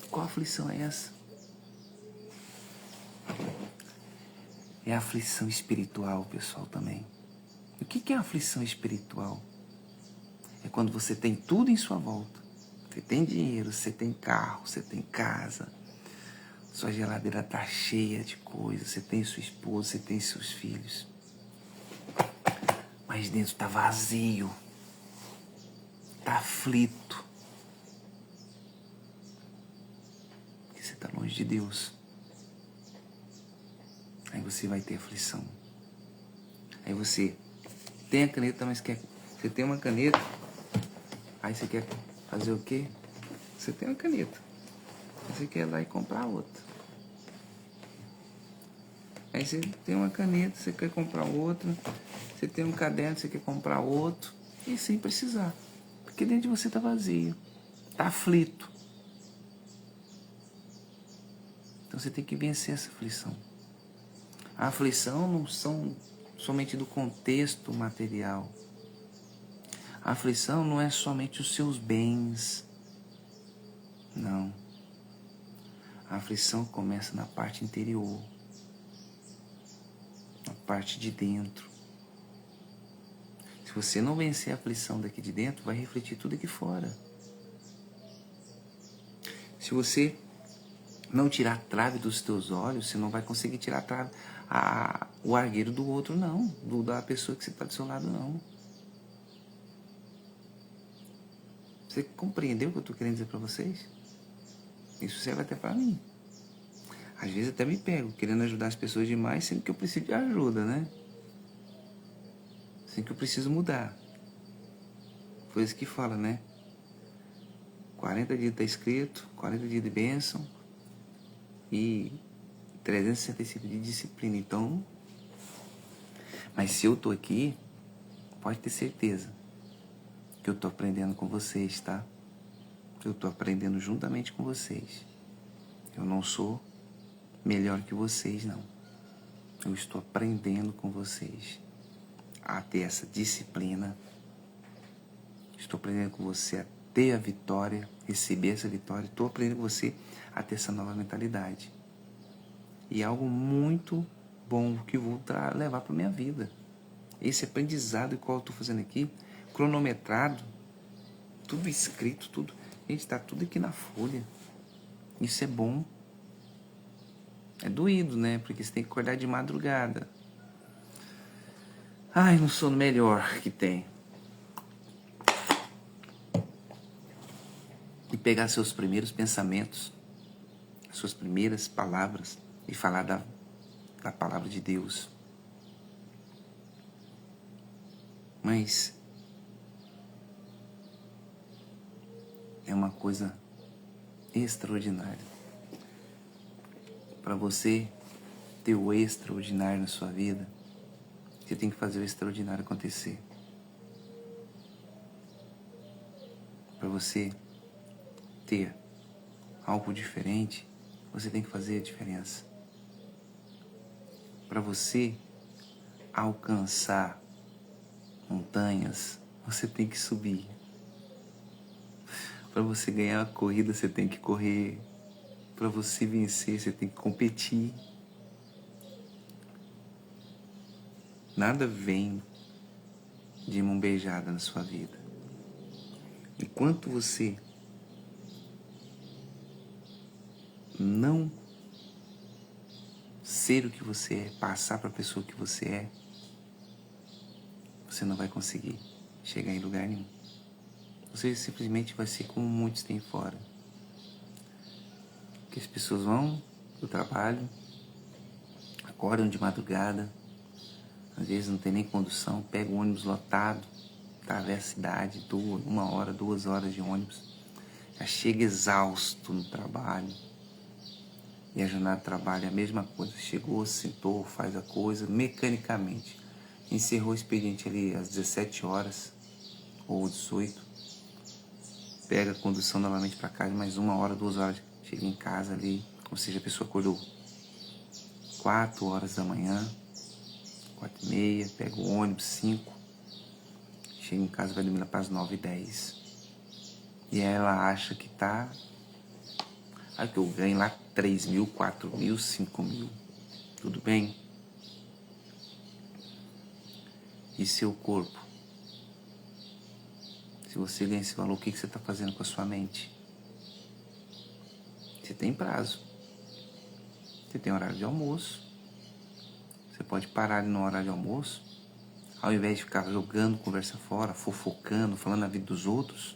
Qual aflição é essa? É a aflição espiritual, pessoal, também. O que é a aflição espiritual? É quando você tem tudo em sua volta. Você tem dinheiro, você tem carro, você tem casa. Sua geladeira está cheia de coisas. Você tem sua esposa, você tem seus filhos. Mas dentro está vazio. Está aflito. longe de Deus. Aí você vai ter aflição. Aí você tem a caneta, mas quer... Você tem uma caneta, aí você quer fazer o quê? Você tem uma caneta, você quer ir lá e comprar outra. Aí você tem uma caneta, você quer comprar outra. Você tem um caderno, você quer comprar outro. E sem precisar. Porque dentro de você está vazio. Está aflito. Então você tem que vencer essa aflição. A aflição não são somente do contexto material. A aflição não é somente os seus bens. Não. A aflição começa na parte interior. Na parte de dentro. Se você não vencer a aflição daqui de dentro, vai refletir tudo aqui fora. Se você não tirar a trave dos teus olhos, você não vai conseguir tirar o argueiro do outro, não. Da pessoa que você está do seu lado, não. Você compreendeu o que eu estou querendo dizer para vocês? Isso serve até para mim. Às vezes até me pego querendo ajudar as pessoas demais, sendo que eu preciso de ajuda, né? Sendo que eu preciso mudar. Foi isso que fala, né? 40 dias está escrito, 40 dias de bênção e 365 de disciplina. Então, mas se eu tô aqui, pode ter certeza que eu tô aprendendo com vocês, tá? Eu tô aprendendo juntamente com vocês. Eu não sou melhor que vocês, não. Eu estou aprendendo com vocês a ter essa disciplina. Estou aprendendo com você a ter a vitória, receber essa vitória. Estou aprendendo com você a ter essa nova mentalidade. E é algo muito bom que eu vou levar para minha vida. Esse aprendizado que eu estou fazendo aqui, cronometrado, tudo escrito, tudo. Gente, está tudo aqui na folha. Isso é bom. É doído, né? Porque você tem que acordar de madrugada. Ai, no sono melhor que tem. E pegar seus primeiros pensamentos, suas primeiras palavras e falar da palavra de Deus. Mas é uma coisa extraordinária. Para você ter o extraordinário na sua vida, você tem que fazer o extraordinário acontecer. Para você ter algo diferente, você tem que fazer a diferença. Para você alcançar montanhas, você tem que subir. Para você ganhar a corrida, você tem que correr. Para você vencer, você tem que competir. Nada vem de mão beijada na sua vida. Enquanto você não ser o que você é, passar para a pessoa que você é, você não vai conseguir chegar em lugar nenhum. Você simplesmente vai ser como muitos têm fora. Que as pessoas vão do trabalho, acordam de madrugada, às vezes não tem nem condução, pega o ônibus lotado, atravessa a cidade, 1 hora, 2 horas de ônibus, já chega exausto no trabalho. E a jornada de trabalho é a mesma coisa. Chegou, sentou, faz a coisa mecanicamente. Encerrou o expediente ali às 17 horas ou 18. Pega a condução novamente para casa, mais 1 hora, 2 horas. Chega em casa ali. Ou seja, a pessoa acordou 4 horas da manhã, 4h30, pega o ônibus, 5. Chega em casa, vai dormir lá para as 9h10. E aí ela acha que tá... Aí que eu ganho lá 3.000, 4.000, 5.000. Tudo bem? E seu corpo? Se você ganha esse valor, o que você está fazendo com a sua mente? Você tem prazo. Você tem horário de almoço. Você pode parar ali no horário de almoço. Ao invés de ficar jogando conversa fora, fofocando, falando a vida dos outros,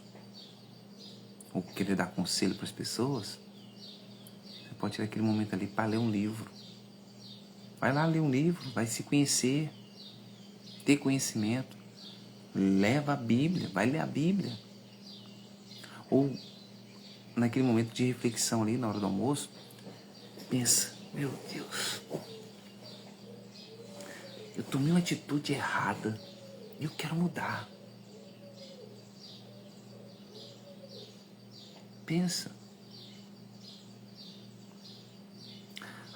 ou querer dar conselho para as pessoas, você pode tirar aquele momento ali para ler um livro. Vai lá ler um livro, vai se conhecer, ter conhecimento. Leva a Bíblia, vai ler a Bíblia. Ou naquele momento de reflexão ali, na hora do almoço, pensa, meu Deus, eu tomei uma atitude errada e eu quero mudar. Pensa.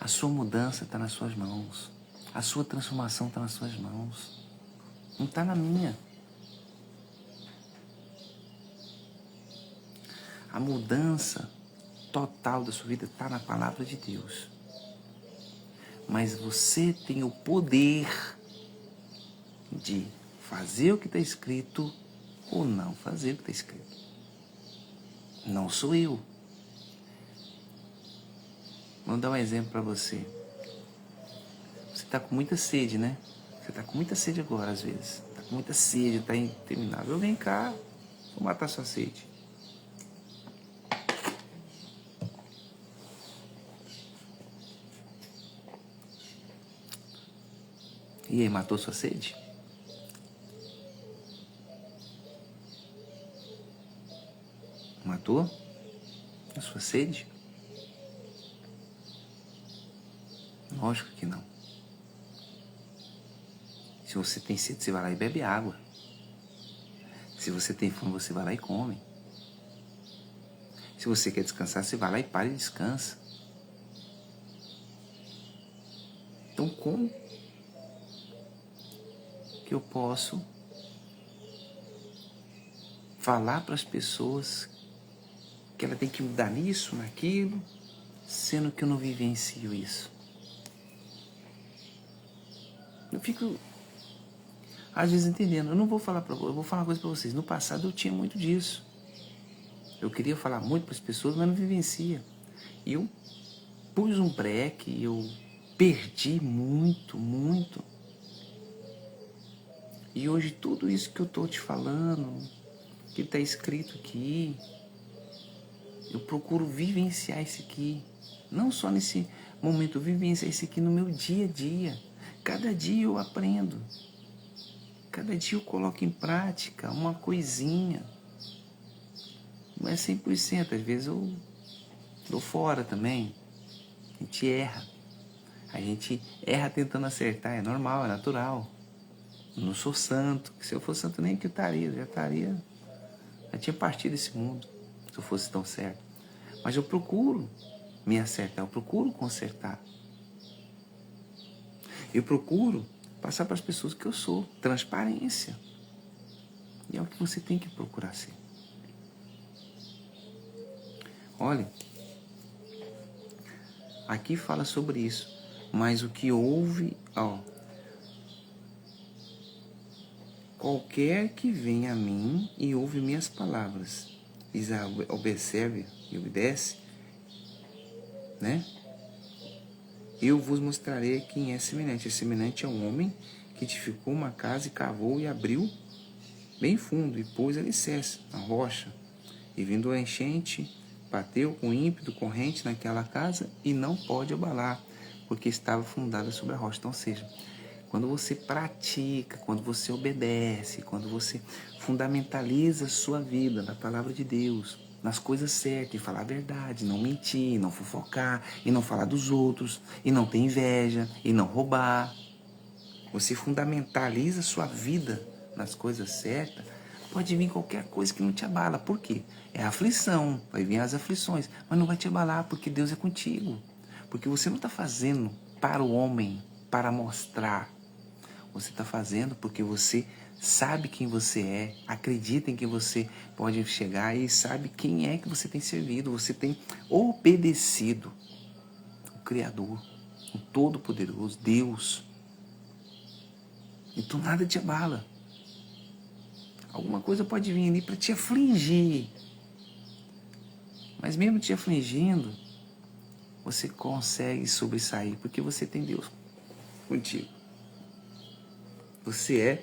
A sua mudança está nas suas mãos. A sua transformação está nas suas mãos. Não está na minha. A mudança total da sua vida está na palavra de Deus. Mas você tem o poder de fazer o que está escrito ou não fazer o que está escrito. Não sou eu. Vou dar um exemplo para você. Você está com muita sede, né? Você está com muita sede agora, às vezes. Está com muita sede, está interminável. Vem cá, vou matar sua sede. E aí, matou sua sede? Matou a sua sede? Lógico que não. Se você tem sede, você vai lá e bebe água. Se você tem fome, você vai lá e come. Se você quer descansar, você vai lá e para e descansa. Então, como que eu posso falar para as pessoas que ela tem que mudar nisso, naquilo, sendo que eu não vivencio isso? Eu fico, às vezes, entendendo. Eu não vou falar eu vou falar uma coisa para vocês. No passado eu tinha muito disso. Eu queria falar muito para as pessoas, mas não vivencia. E eu pus um breque, eu perdi muito, muito. E hoje tudo isso que eu estou te falando, que está escrito aqui, eu procuro vivenciar isso aqui. Não só nesse momento, eu vivenciar isso aqui no meu dia a dia. Cada dia eu aprendo. Cada dia eu coloco em prática uma coisinha. Não é 100%, às vezes eu dou fora também. A gente erra. A gente erra tentando acertar, é normal, é natural. Eu não sou santo. Se eu fosse santo, nem que eu estaria. Já tinha partido desse mundo, se eu fosse tão certo. Mas eu procuro me acertar, eu procuro consertar. Eu procuro passar para as pessoas que eu sou. Transparência. E é o que você tem que procurar ser. Olha, aqui fala sobre isso. Mas o que houve, qualquer que venha a mim e ouve minhas palavras, observe e obedece, né? Eu vos mostrarei quem é semelhante. É semelhante a um homem que edificou uma casa e cavou e abriu bem fundo e pôs alicerce na rocha. E vindo a enchente, bateu com ímpeto corrente naquela casa e não pode abalar, porque estava fundada sobre a rocha. Então, ou seja, quando você pratica, quando você obedece, quando você fundamentaliza a sua vida na palavra de Deus, nas coisas certas, e falar a verdade, não mentir, não fofocar, e não falar dos outros, e não ter inveja, e não roubar. Você fundamentaliza a sua vida nas coisas certas, pode vir qualquer coisa que não te abala. Por quê? É aflição, vai vir as aflições, mas não vai te abalar, porque Deus é contigo. Porque você não está fazendo para o homem, para mostrar. Você está fazendo porque você sabe quem você é, acredita em que você pode chegar e sabe quem é que você tem servido. Você tem obedecido o Criador, o Todo-Poderoso, Deus. Então nada te abala. Alguma coisa pode vir ali para te afligir. Mas mesmo te afligindo, você consegue sobressair, porque você tem Deus contigo. Você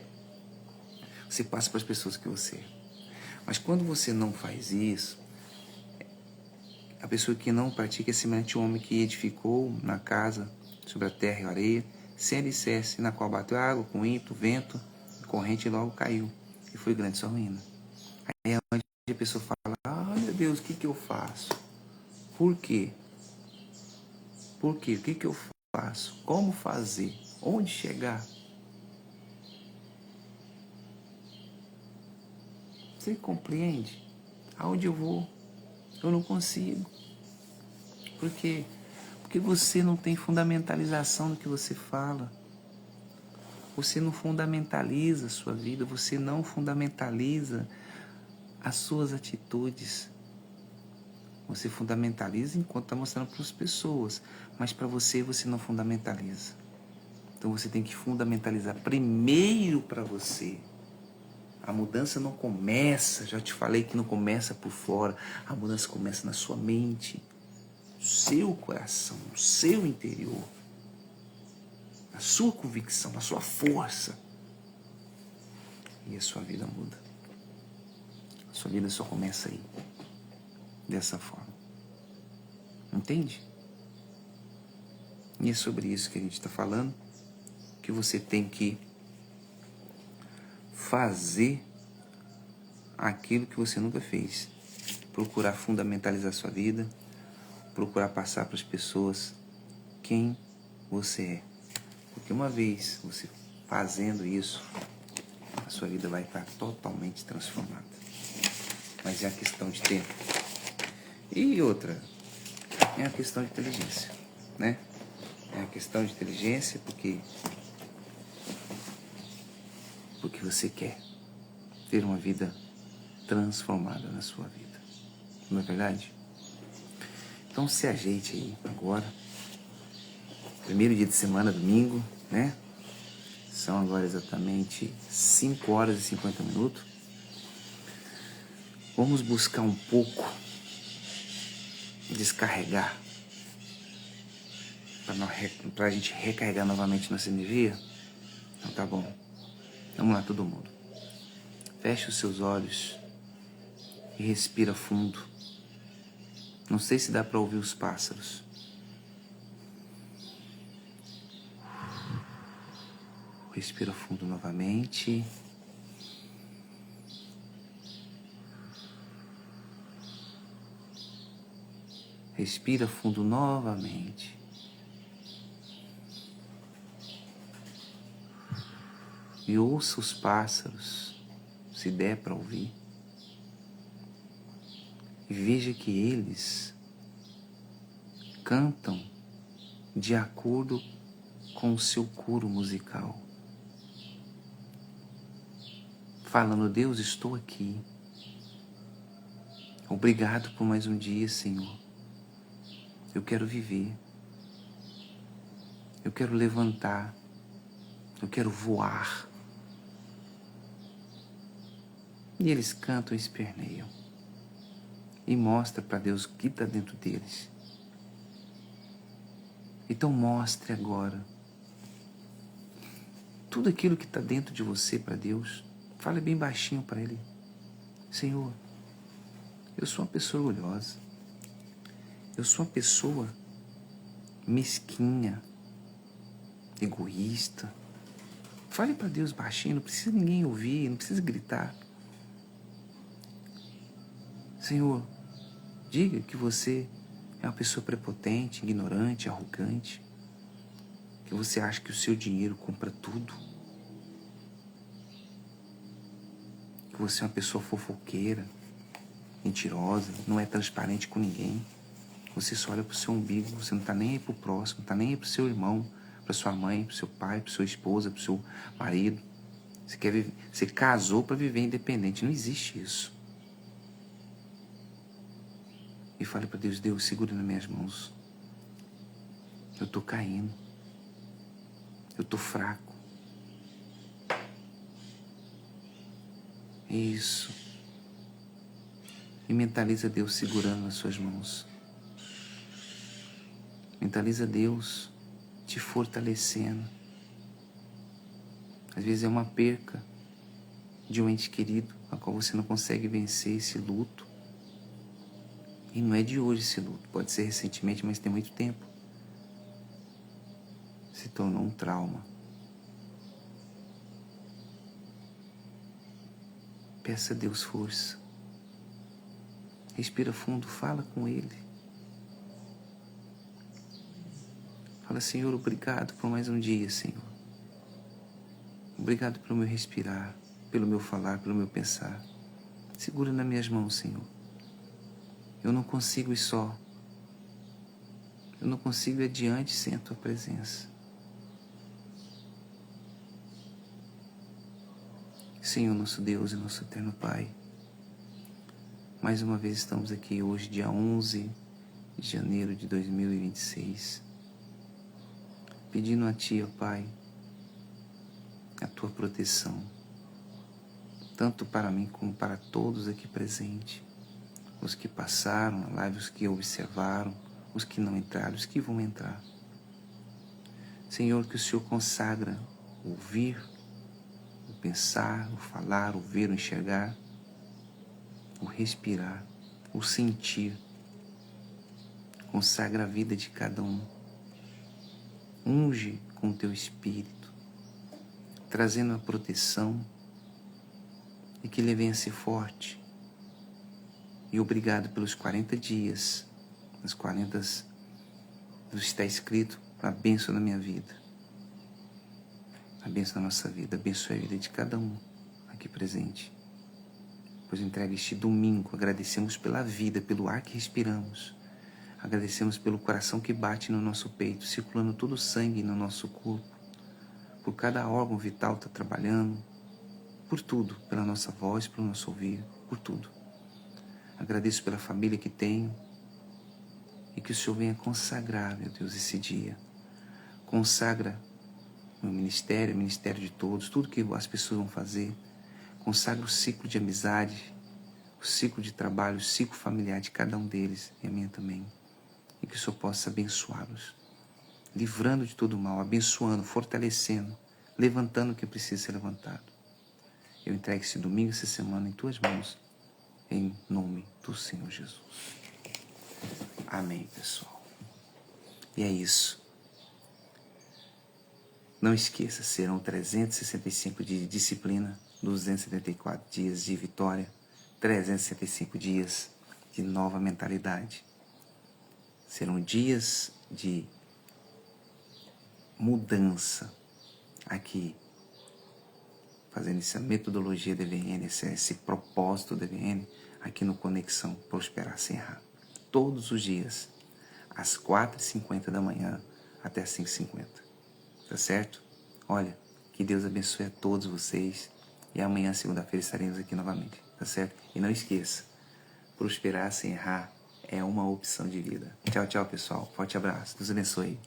passa para as pessoas que você é. Mas quando você não faz isso, A pessoa que não pratica é semelhante ao homem que edificou na casa sobre a terra e a areia, sem alicerce, na qual bateu a água com ímpeto, vento, corrente, e logo caiu. E foi grande sua ruína. Aí é onde a pessoa fala, ah, meu Deus, o que eu faço? Por quê? Por quê? O que eu faço? Como fazer? Onde chegar? Você compreende? Aonde eu vou? Eu não consigo. Por quê? Porque você não tem fundamentalização do que você fala. Você não fundamentaliza a sua vida, você não fundamentaliza as suas atitudes. Você fundamentaliza enquanto está mostrando para as pessoas, mas para você, você não fundamentaliza. Então você tem que fundamentalizar primeiro para você. A mudança não começa, já te falei que não começa por fora, a mudança começa na sua mente, no seu coração, no seu interior, na sua convicção, na sua força. E a sua vida muda. A sua vida só começa aí, dessa forma. Entende? E é sobre isso que a gente está falando, que você tem que fazer aquilo que você nunca fez. Procurar fundamentalizar sua vida, procurar passar para as pessoas quem você é. Porque uma vez você fazendo isso, a sua vida vai estar totalmente transformada. Mas é a questão de tempo. E outra, é a questão de inteligência, né? É a questão de inteligência porque você quer ter uma vida transformada na sua vida. Não é verdade? Então se ajeite aí agora. Primeiro dia de semana, domingo, né? São agora exatamente 5 horas e 50 minutos. Vamos buscar um pouco descarregar para a gente recarregar novamente nossa energia. Então tá bom. Vamos lá, todo mundo. Feche os seus olhos e respira fundo. Não sei se dá para ouvir os pássaros. Respira fundo novamente. Respira fundo novamente. E ouça os pássaros, se der para ouvir. E veja que eles cantam de acordo com o seu coro musical. Falando, Deus, estou aqui. Obrigado por mais um dia, Senhor. Eu quero viver. Eu quero levantar. Eu quero voar. E eles cantam e esperneiam. E mostra para Deus o que está dentro deles. Então mostre agora tudo aquilo que está dentro de você para Deus. Fale bem baixinho para Ele. Senhor, eu sou uma pessoa orgulhosa. Eu sou uma pessoa mesquinha, egoísta. Fale para Deus baixinho, não precisa ninguém ouvir, não precisa gritar. Senhor, diga que você é uma pessoa prepotente, ignorante, arrogante, que você acha que o seu dinheiro compra tudo, que você é uma pessoa fofoqueira, mentirosa, não é transparente com ninguém. Você só olha para o seu umbigo, você não está nem aí para o próximo, não está nem aí para o seu irmão, para sua mãe, para o seu pai, para sua esposa, para o seu marido. Você quer viver, você casou para viver independente, não existe isso. E fale para Deus, Deus, segura nas minhas mãos. Eu estou caindo. Eu estou fraco. Isso. E mentaliza Deus segurando nas suas mãos. Mentaliza Deus te fortalecendo. Às vezes é uma perca de um ente querido, a qual você não consegue vencer esse luto. E não é de hoje esse luto, pode ser recentemente, mas tem muito tempo. Se tornou um trauma. Peça a Deus força. Respira fundo, fala com Ele. Fala, Senhor, obrigado por mais um dia, Senhor. Obrigado pelo meu respirar, pelo meu falar, pelo meu pensar. Segura nas minhas mãos, Senhor. Eu não consigo ir só. Eu não consigo ir adiante sem a Tua presença. Senhor, nosso Deus e nosso eterno Pai, mais uma vez estamos aqui hoje, dia 11 de janeiro de 2026, pedindo a Ti, ó Pai, a Tua proteção, tanto para mim como para todos aqui presentes, os que passaram a live, os que observaram, os que não entraram, os que vão entrar. Senhor, que o Senhor consagra o ouvir, o pensar, o falar, o ver, o enxergar, o respirar, o sentir. Consagra a vida de cada um. Unge com o Teu Espírito, trazendo a proteção e que Ele venha a ser forte. E obrigado pelos 40 dias, as 40 está escrito, a bênção na minha vida, a bênção na nossa vida, abençoe a vida de cada um aqui presente. Pois entrega este domingo, agradecemos pela vida, pelo ar que respiramos, agradecemos pelo coração que bate no nosso peito, circulando todo o sangue no nosso corpo, por cada órgão vital que está trabalhando, por tudo, pela nossa voz, pelo nosso ouvir, por tudo. Agradeço pela família que tenho e que o Senhor venha consagrar, meu Deus, esse dia. Consagra meu ministério, o ministério de todos, tudo que as pessoas vão fazer. Consagra o ciclo de amizade, o ciclo de trabalho, o ciclo familiar de cada um deles e a minha também. E que o Senhor possa abençoá-los, livrando de todo mal, abençoando, fortalecendo, levantando o que precisa ser levantado. Eu entrego esse domingo, essa semana em Tuas mãos, em nome do Senhor Jesus. Amém, pessoal. E é isso. Não esqueça, serão 365 dias de disciplina, 274 dias de vitória, 365 dias de nova mentalidade. Serão dias de mudança aqui, fazendo essa metodologia DVN, esse propósito DVN, aqui no Conexão Prosperar Sem Errar. Todos os dias, às 4h50 da manhã até às 5h50. Tá certo? Olha, que Deus abençoe a todos vocês. E amanhã, segunda-feira, estaremos aqui novamente. Tá certo? E não esqueça, prosperar sem errar é uma opção de vida. Tchau, tchau, pessoal. Forte abraço. Deus abençoe.